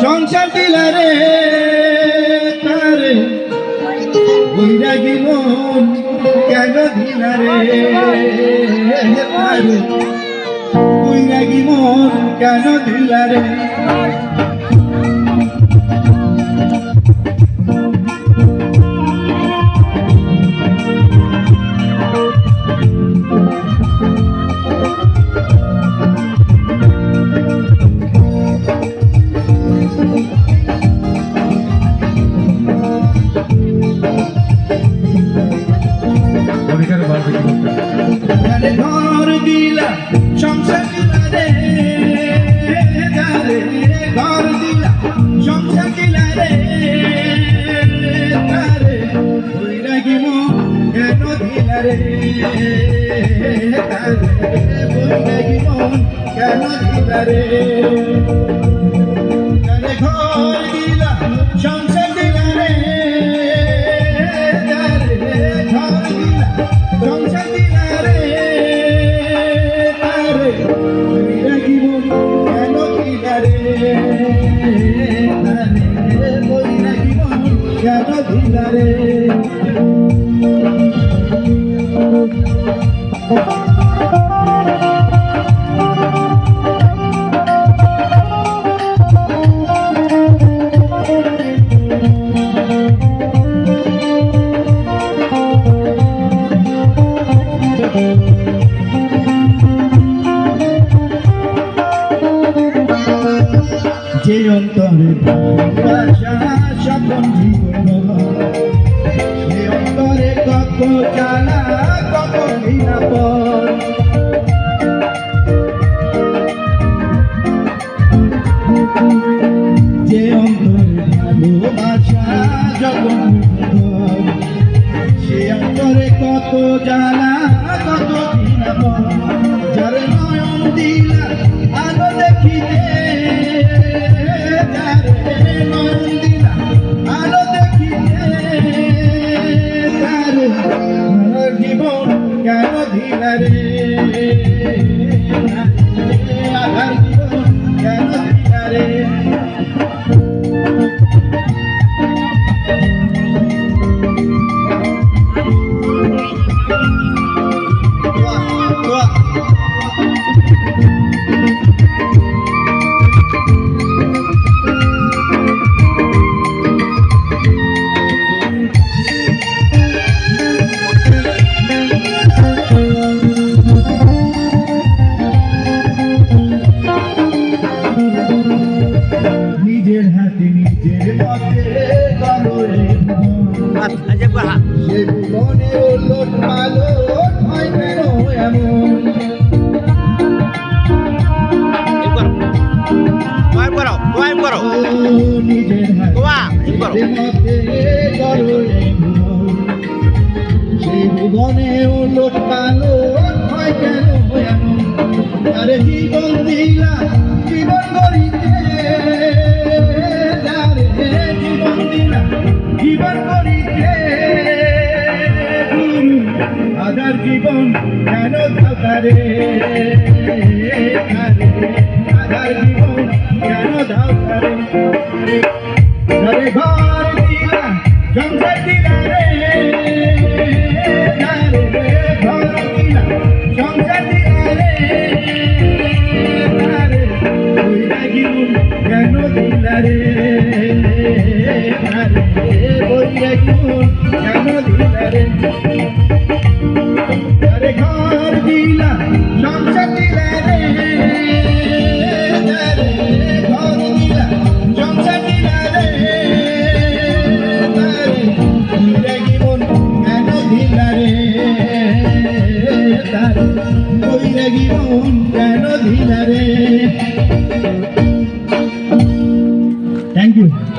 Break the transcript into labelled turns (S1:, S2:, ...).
S1: সংসার দিলা রে তারে বৈরাগী মন কেন দিলা রে তারে বৈরাগী মন কেন দিলা রে ঘর দিলা সংসার দিলা রে ঘর দিলা সংসার দিলা রে তারে বৈরাগী মন কেন দিলা রে তারে বৈরাগী মন কেন দিলা রে ঘর দিলা সংসার দিলা রে ঘর দিলা সংসার দিলা রে তারে বৈরাগী মন কেন দিলা রে তারে বৈরাগী মন কেন দিলা রে যে অন্তরে ভালোবাসা স্বপন জীবন সে অন্তরে কত জ্বালা কত নিরাপদ যে অন্তরে ভালোবাসা যখন সে অন্তরে কত জ্বালা কত নিরাপদ যার নয়ন দিলা আলো দেখিতে জীবন কেন দিলা রে আধার জীবন কেন দিলা রে নিজের হাতে নিজের পথে সে জীবনে ওলট পালট হয় কেন এমন নিজের হাতে পথে সে জীবনে ওলট পালট হয় কেন এমন আরে জীবন দিলা জীবন গড়িতে জীবন করিতে আধার জীবন কেন ধারে আধার জীবন কেন ধারে ঘর দিলা সংসার দিলা রে ঘর দিলা সংসার দিলা রে বৈরাগী মন কেন দিলা রে বৈরাগী মন কেন দিলা রে ঘর দিলা সংসার দিলা রে ঘর দিলা সংসার দিলা রে বৈরাগী মন কেন দিলা রে বৈরাগী মন কেন দিলা রে